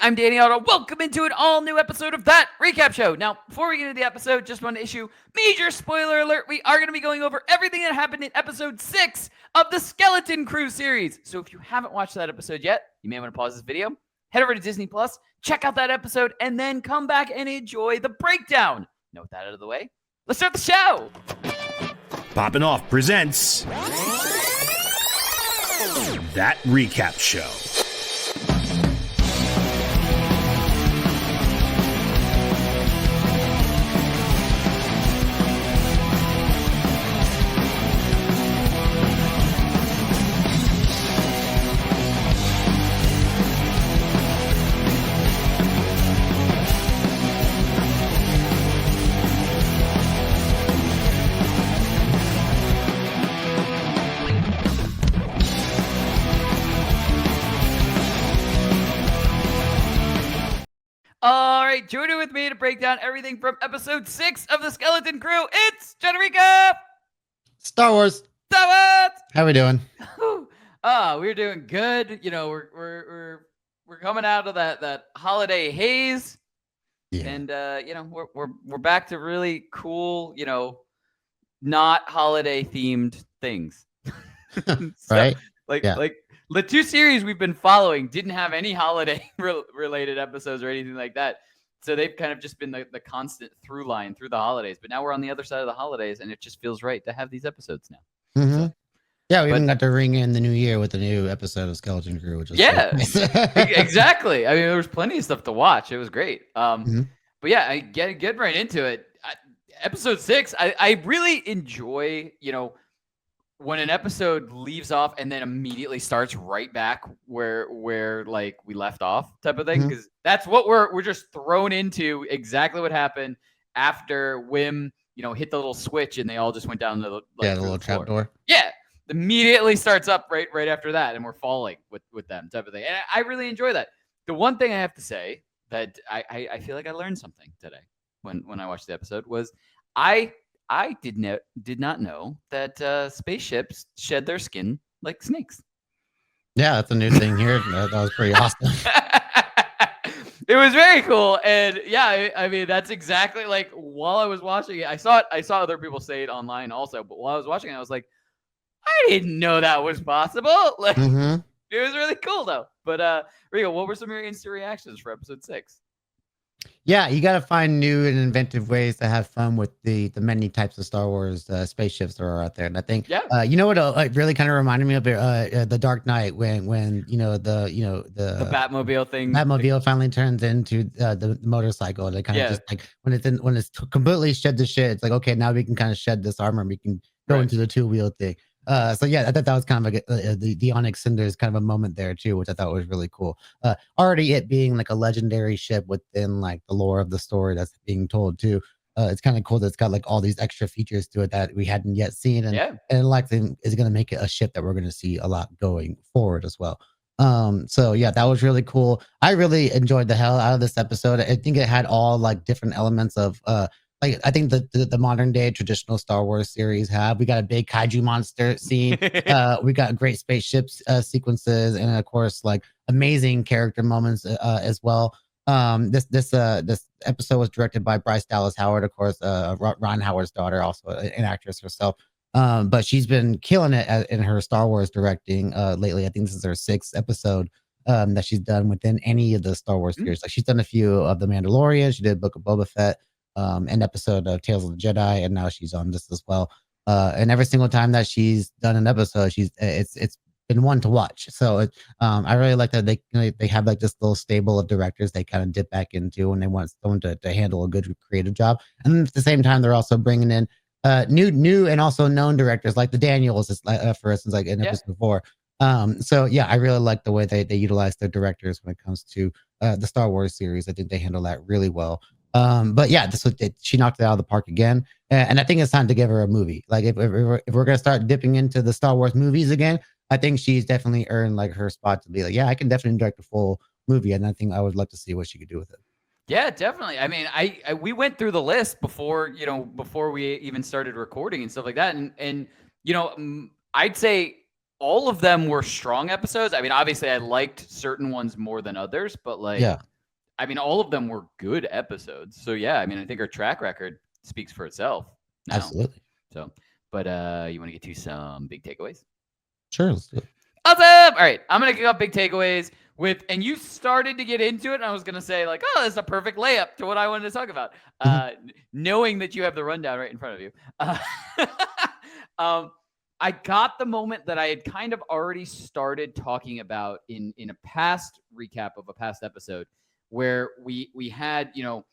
I'm Danny Otto. Welcome into an all-new episode of That Recap Show. Now, before we get into the episode, just want to issue major spoiler alert. We are going to be going over everything that happened in episode 6 of the Skeleton Crew series. So if you haven't watched that episode yet, you may want to pause this video, head over to Disneyplus, check out that episode, and then come back and enjoy the breakdown. Now, with that out of the way, let's start the show. Poppin' Off presents That Recap Show. All right, joining with me to break down everything from episode 6 of the Skeleton Crew, it's Jon Jon Rico. Star Wars. Star Wars. How we doing? We're doing good. You know, we're coming out of that holiday haze, and you know, we're back to really cool, you know, not holiday themed things. So, right? Like the two series we've been following didn't have any holiday related episodes or anything like that. So they've kind of just been the constant through line through the holidays. But now we're on the other side of the holidays, and it just feels right to have these episodes now. Mm-hmm. So, yeah, we even got to ring in the new year with a new episode of Skeleton Crew, which was exactly. I mean, there was plenty of stuff to watch. It was great. But yeah, I get right into it. Episode 6, I really enjoy, you know, when an episode leaves off and then immediately starts right back where like we left off type of thing, because that's what we're just thrown into, exactly what happened after Wim, you know, hit the little switch and they all just went down the the little trap door. Yeah, immediately starts up right after that, and we're falling with them type of thing, and I really enjoy that. The one thing I have to say that I feel like I learned something today when I watched the episode was I did not know that spaceships shed their skin like snakes. Yeah, that's a new thing here. That was pretty awesome. It was very cool, and yeah, I mean that's exactly like while I was watching it, I saw other people say it online also, but while I was watching it, I was like, I didn't know that was possible. Like, it was really cool though. But Rico, what were some of your instant reactions for episode 6? Yeah, you got to find new and inventive ways to have fun with the many types of Star Wars spaceships that are out there. And I think, you know what, it really kind of reminded me of the Dark Knight when the Batmobile thing. Batmobile finally turns into the motorcycle. They kind of just like when it's completely shed the shit. It's like, okay, now we can kind of shed this armor. And we can go into the 2-wheel thing. So yeah, I thought that was kind of like the Onyx Cinders kind of a moment there too, which I thought was really cool. Already it being like a legendary ship within like the lore of the story that's being told too. It's kind of cool that it's got like all these extra features to it that we hadn't yet seen, and like is going to make it a ship that we're going to see a lot going forward as well. So yeah, that was really cool. I really enjoyed the hell out of this episode. I think it had all like different elements of like I think the modern day traditional Star Wars series have. We got a big kaiju monster scene. We got great spaceships sequences, and of course like amazing character moments as well. This episode was directed by Bryce Dallas Howard, of course, Ron Howard's daughter, also an actress herself. But she's been killing it in her Star Wars directing lately. I think this is her 6th episode that she's done within any of the Star Wars series. Like she's done a few of The Mandalorian. She did Book of Boba Fett. An episode of Tales of the Jedi, and now she's on this as well. And every single time that she's done an episode, it's been one to watch. So I really like that they have like this little stable of directors they kind of dip back into when they want someone to handle a good creative job. And at the same time, they're also bringing in new and also known directors like the Daniels, for instance, like in episode 4. So yeah, I really like the way they utilize their directors when it comes to the Star Wars series. I think they handle that really well. But yeah, she knocked it out of the park again, and I think it's time to give her a movie. Like if we're gonna start dipping into the Star Wars movies again, I think she's definitely earned like her spot to be like, yeah, I can definitely direct a full movie, and I think I would love to see what she could do with it. Yeah, definitely. I mean, we went through the list before we even started recording and stuff like that, and you know, I'd say all of them were strong episodes. I mean, obviously, I liked certain ones more than others, but like, Yeah. I mean, all of them were good episodes. So yeah, I mean, I think our track record speaks for itself now. Absolutely. So, but you want to get to some big takeaways? Sure. Let's do it. Awesome. All right, I'm gonna kick off big takeaways with, and you started to get into it, and I was gonna say like, oh, that's a perfect layup to what I wanted to talk about. Knowing that you have the rundown right in front of you. I got the moment that I had kind of already started talking about in a past recap of a past episode, where we had, you know,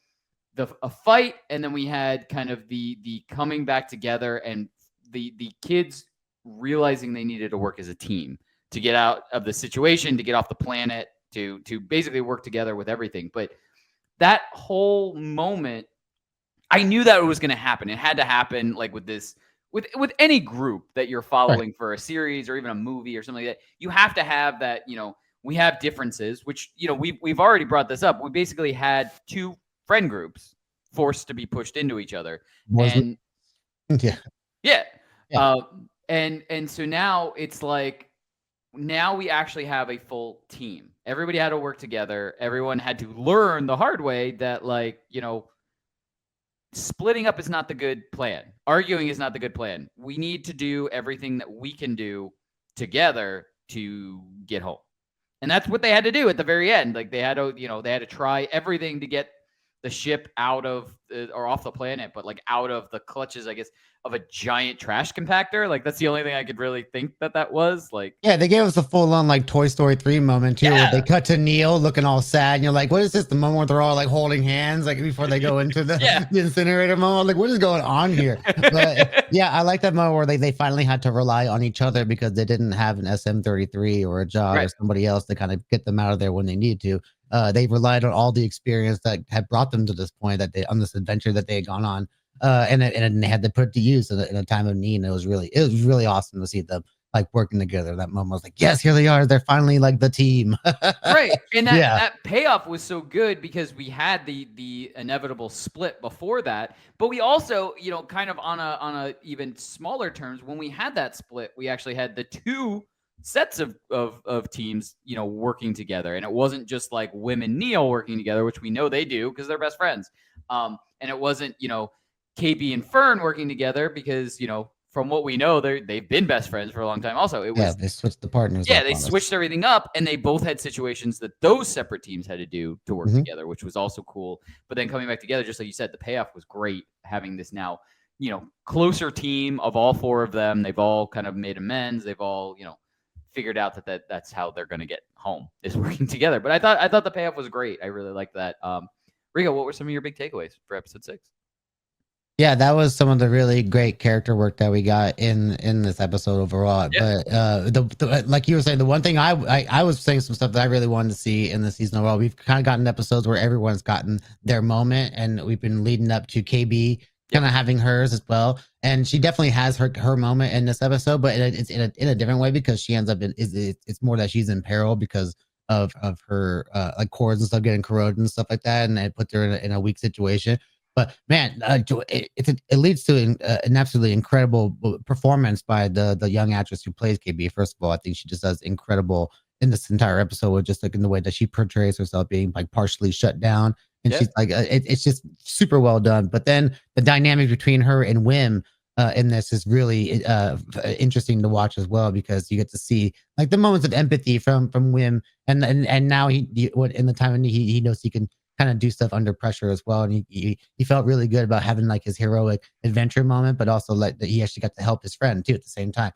a fight, and then we had kind of the coming back together, and the kids realizing they needed to work as a team to get out of the situation, to get off the planet, to basically work together with everything. But that whole moment, I knew that it was going to happen. It had to happen, like with this, with any group that you're following for a series or even a movie or something like that. You have to have that, you know, we have differences, which, you know, we've already brought this up. We basically had two friend groups forced to be pushed into each other. And yeah. And so now it's like, now we actually have a full team. Everybody had to work together. Everyone had to learn the hard way that, like, you know, splitting up is not the good plan. Arguing is not the good plan. We need to do everything that we can do together to get home. And that's what they had to do at the very end. Like, they had to, you know, they had to try everything to get the ship out of or off the planet, but like out of the clutches, I guess, of a giant trash compactor. Like, that's the only thing I could really think that was. Like, yeah, they gave us a full on like Toy Story 3 moment too, where they cut to Neil looking all sad, and you're like, what is this? The moment where they're all like holding hands, like before they go into the, the incinerator moment. Like, what is going on here? But yeah, I like that moment where they finally had to rely on each other because they didn't have an SM-33 or a Jog or somebody else to kind of get them out of there when they need to. They relied on all the experience that had brought them to this point, that they on this adventure that they had gone on, and they had to put it to use in a time of need. And it was really awesome to see them like working together. That moment, I was like, yes, here they are. They're finally like the team. Right. And that payoff was so good because we had the inevitable split before that, but we also, you know, kind of on a even smaller terms, when we had that split, we actually had the two sets of teams, you know, working together. And it wasn't just like Wim and Neil working together, which we know they do because they're best friends. And it wasn't, you know, KB and Fern working together because, you know, from what we know, they've been best friends for a long time. Also, it was they switched the partners. Yeah, they switched everything up, and they both had situations that those separate teams had to do to work together, which was also cool. But then coming back together, just like you said, the payoff was great. Having this now, you know, closer team of all four of them, they've all kind of made amends. They've all, you know, figured out that's how they're going to get home, is working together. But I thought the payoff was great. I really liked that. Rico, what were some of your big takeaways for episode 6? Yeah, that was some of the really great character work that we got in this episode overall. But the like you were saying, the one thing I was saying some stuff that I really wanted to see in the season overall. We've kind of gotten episodes where everyone's gotten their moment, and we've been leading up to KB kind of having hers as well. And she definitely has her moment in this episode, but it's in a different way, because she ends up it's more that she's in peril because of her like cords and stuff getting corroded and stuff like that, and it puts her in a weak situation. But man, it leads to an absolutely incredible performance by the young actress who plays KB. First of all, I think she just does incredible in this entire episode, with just like in the way that she portrays herself being like partially shut down, and she's like, it's just super well done. But then the dynamic between her and Wim in this is really interesting to watch as well, because you get to see like the moments of empathy from Wim, and now he in the time when he knows he can kind of do stuff under pressure as well. And he felt really good about having like his heroic adventure moment, but also like that he actually got to help his friend too at the same time.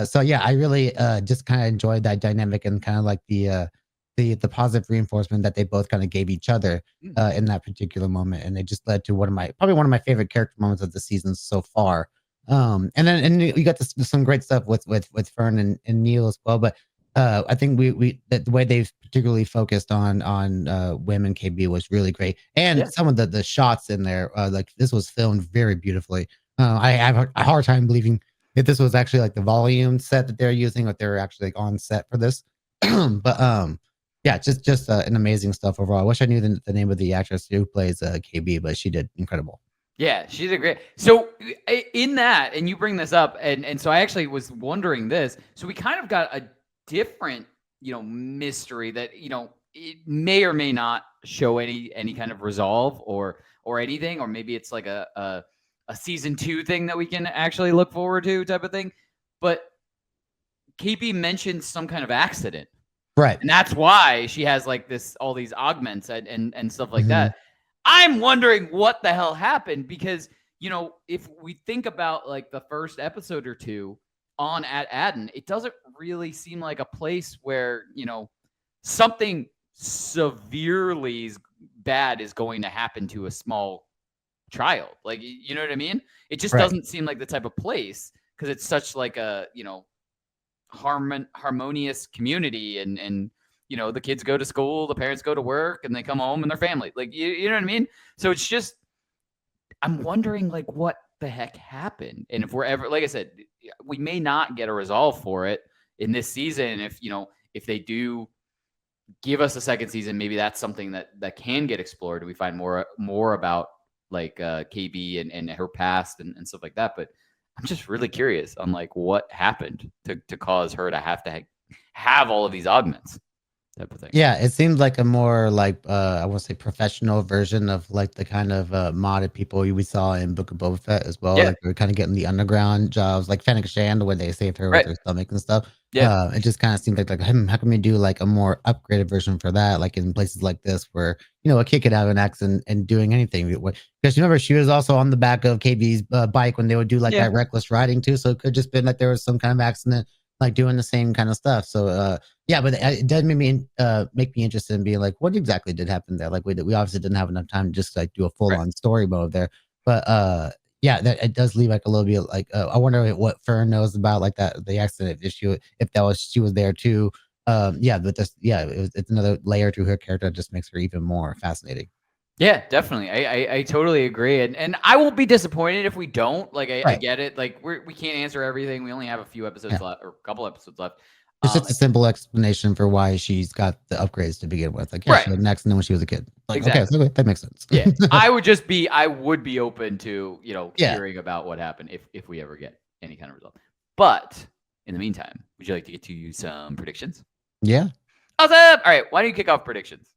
So yeah, I really just kind of enjoyed that dynamic, and kind of like the positive reinforcement that they both kind of gave each other in that particular moment. And it just led to probably one of my favorite character moments of the season so far. And we got some great stuff with Fern and Neil as well. But I think that the way they've particularly focused on Wim and KB was really great, and some of the shots in there, like this was filmed very beautifully. I have a hard time believing that this was actually like the volume set that they're using, or if they're actually like on set for this. But yeah, just an amazing stuff overall. I wish I knew the name of the actress who plays KB, but she did incredible. Yeah, she did great. So in that, and you bring this up, and so I actually was wondering this. So we kind of got a different, mystery that it may or may not show any kind of resolve or anything, or maybe it's like a season 2 thing that we can actually look forward to, type of thing. But KB mentioned some kind of accident. Right. And that's why she has like all these augments and stuff like that. I'm wondering what the hell happened, because, if we think about like the first episode or two on at Adden, it doesn't really seem like a place where, something severely bad is going to happen to a small child. Like, you know what I mean? It just doesn't seem like the type of place, because it's such like a, harmonious community, and the kids go to school, the parents go to work, and they come home and their family, like, you know what I mean? So it's just, I'm wondering like what the heck happened, and if we're ever, like I said, we may not get a resolve for it in this season. If they do give us a second season, maybe that's something that can get explored. We find more about like KB and her past and stuff like that. But I'm just really curious on like what happened to cause her to have all of these augments, type of thing. Yeah, it seems like a more like I want to say professional version of like the kind of modded people we saw in Book of Boba Fett as well. Yeah. Like they're kind of getting the underground jobs, like Fennec Shand, where they saved her with Right. her stomach and stuff. Yeah. It just kind of seems like how can we do like a more upgraded version for that? Like in places like this where a kid could have an accident and doing anything. Because remember, she was also on the back of KB's bike when they would do like that reckless riding too. So it could just been like there was some kind of accident, like doing the same kind of stuff. So yeah, but it does make me interested in being like, what exactly did happen there? Like we obviously didn't have enough time to just like do a full on story mode there. But yeah, that it does leave like a little bit like I wonder what Fern knows about like the accident issue, if she was there too. Yeah, but it's another layer to her character that just makes her even more fascinating. Yeah, definitely. I totally agree, and I will be disappointed if we don't. Like, I get it. Like, we can't answer everything. We only have a few episodes left, or a couple episodes left. It's just a simple explanation for why she's got the upgrades to begin with. Like, she had an accident when she was a kid. Like, exactly. Okay, that makes sense. Yeah, I would be open to hearing about what happened if we ever get any kind of result. But in the meantime, would you like to get to some predictions? Yeah. Awesome. All right, why don't you kick off predictions?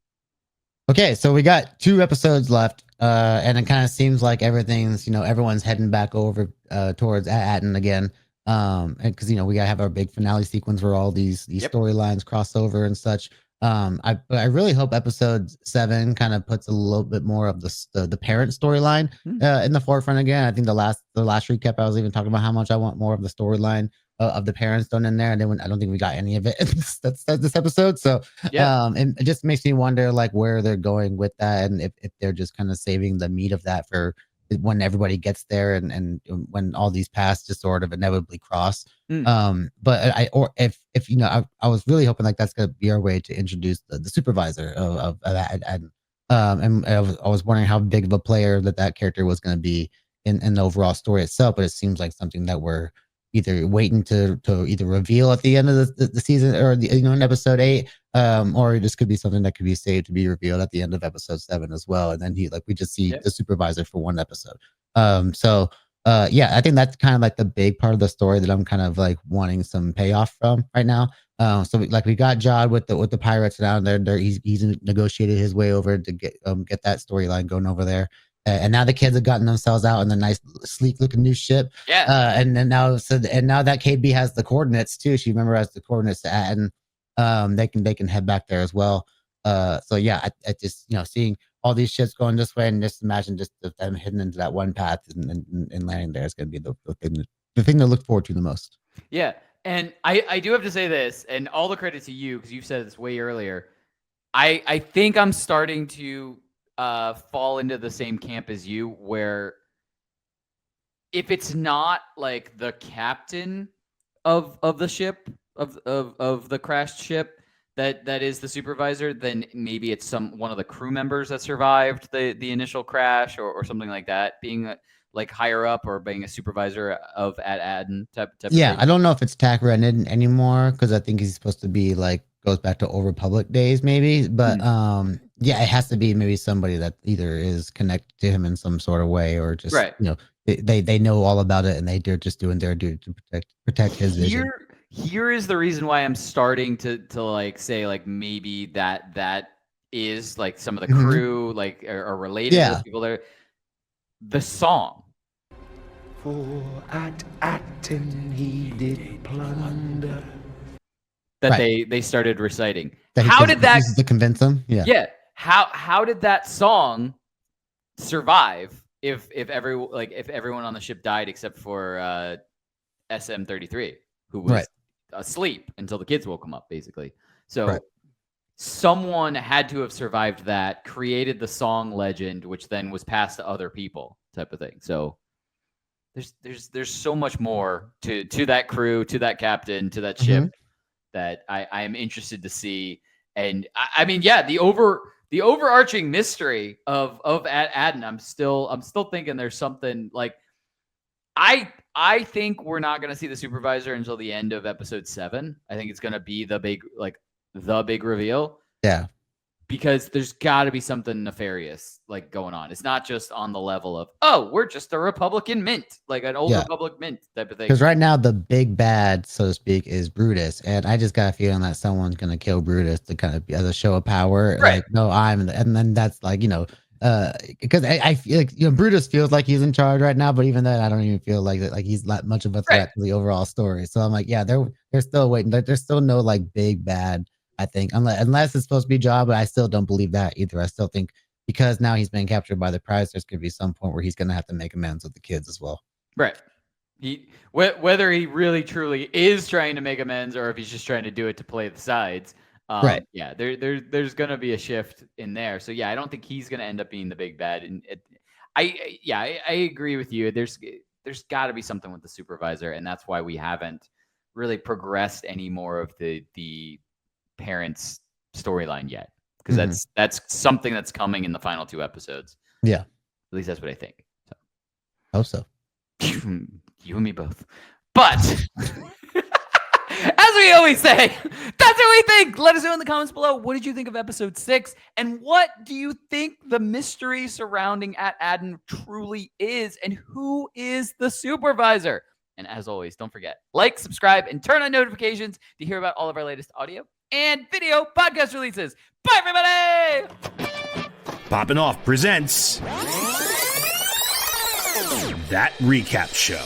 Okay, so we got 2 episodes left, and it kind of seems like everyone's heading back over towards Atten again, because we gotta have our big finale sequence where all these storylines cross over and such. I really hope episode 7 kind of puts a little bit more of the parent storyline in the forefront again. I think the last recap I was even talking about how much I want more of the storyline of the parents done in there, and then I don't think we got any of it this episode. So and it just makes me wonder like where they're going with that, and if they're just kind of saving the meat of that for when everybody gets there, and when all these paths just sort of inevitably cross. But I was really hoping like that's gonna be our way to introduce the supervisor of that, and I was wondering how big of a player that character was going to be in the overall story itself. But it seems like something that we're either waiting to either reveal at the end of the season, or in episode 8, or this could be something that could be saved to be revealed at the end of episode 7 as well. And then we just see the supervisor for one episode. Yeah, I think that's kind of like the big part of the story that I'm kind of like wanting some payoff from right now. So we got Jod with the pirates down there. He's negotiated his way over to get that storyline going over there. And now the kids have gotten themselves out in the nice, sleek looking new ship. Yeah. And then now that KB has the coordinates too. She memorized the coordinates to Atten. They can head back there as well. So yeah, I just seeing all these ships going this way, and just imagine just them heading into that one path and landing there is going to be the thing to look forward to the most. Yeah, and I do have to say this, and all the credit to you because you said this way earlier. I think I'm starting to fall into the same camp as you, where if it's not like the captain of the ship of the crashed ship that is the supervisor, then maybe it's one of the crew members that survived the initial crash or something like that, being like higher up or being a supervisor of at Aden type yeah, I don't know if it's Tack Renan anymore because I think he's supposed to be like goes back to Old Republic days maybe, but Yeah, it has to be maybe somebody that either is connected to him in some sort of way, or just they know all about it and they're just doing their duty to protect his vision. Here is the reason why I'm starting to like say like maybe that is like some of the crew like are related to those people there. The song. For at Acton he did plunder. That they started reciting. How did that to convince them? Yeah. How did that song survive if everyone on the ship died except for SM-33, who was asleep until the kids woke him up, basically. So someone had to have survived that, created the song legend, which then was passed to other people, type of thing. So there's so much more to that crew, to that captain, to that ship that I am interested to see. And I mean, yeah, the overarching mystery of Aden, I'm still thinking there's something like I think we're not going to see the supervisor until the end of episode 7. I think it's going to be the big reveal. Yeah. Because there's got to be something nefarious like going on. It's not just on the level of, oh, we're just a Republican mint, like an old Republic mint type of thing. Because right now the big bad, so to speak, is Brutus, and I just got a feeling that someone's gonna kill Brutus to kind of be as a show of power. Right. Like, no, and then that's like, because I feel like Brutus feels like he's in charge right now, but even then I don't even feel like that, like he's not much of a threat to the overall story. So I'm like, yeah, they're still waiting. There's still no like big bad. I think unless it's supposed to be Jaw, but I still don't believe that either. I still think because now he's been captured by the prize, there's going to be some point where he's going to have to make amends with the kids as well. Right. Whether he really truly is trying to make amends or if he's just trying to do it to play the sides. Yeah, there's going to be a shift in there. So yeah, I don't think he's going to end up being the big bad. And I agree with you. There's got to be something with the supervisor, and that's why we haven't really progressed any more of the parents storyline yet, because that's something that's coming in the final 2 episodes. Yeah, at least that's what I think. So. Hope so. You and me both. But as we always say, that's what we think. Let us know in the comments below. What did you think of episode 6, and what do you think the mystery surrounding Aden truly is, and who is the supervisor? And as always, don't forget, like, subscribe, and turn on notifications to hear about all of our latest audio and video podcast releases. Bye, everybody! Poppin' Off presents That Recap Show.